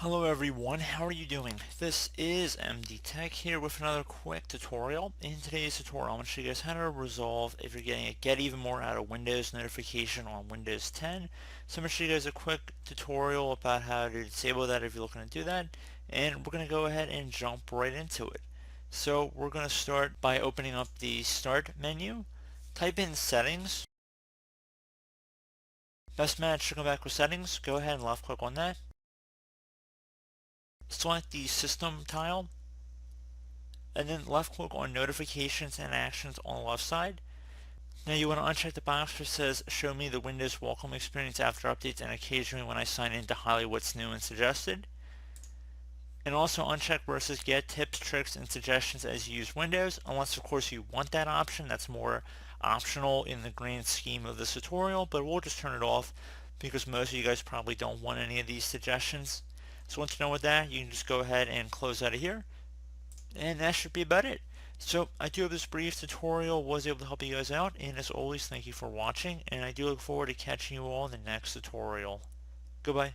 Hello everyone, how are you doing? This is MD Tech here with another quick tutorial. In today's tutorial, I'm going to show you guys how to resolve if you're getting a Get Even More Out of Windows notification on Windows 10. So I'm going to show you guys a quick tutorial about how to disable that if you're looking to do that. And we're going to go ahead and jump right into it. So we're going to start by opening up the Start menu. Type in Settings. Best match to come back with Settings. Go ahead and left click on that. Select the System tile, and then left click on Notifications and Actions on the left side. Now you want to uncheck the box which says Show me the Windows welcome experience after updates and occasionally when I sign in to highlight what's new and suggested. And also uncheck where it says Get Tips, Tricks, and Suggestions as you use Windows, unless of course you want that option. That's more optional in the grand scheme of this tutorial, but we'll just turn it off because most of you guys probably don't want any of these suggestions. So once you're done with that, you can just go ahead and close out of here. And that should be about it. So I do hope this brief tutorial was able to help you guys out, and as always, thank you for watching, and I do look forward to catching you all in the next tutorial. Goodbye.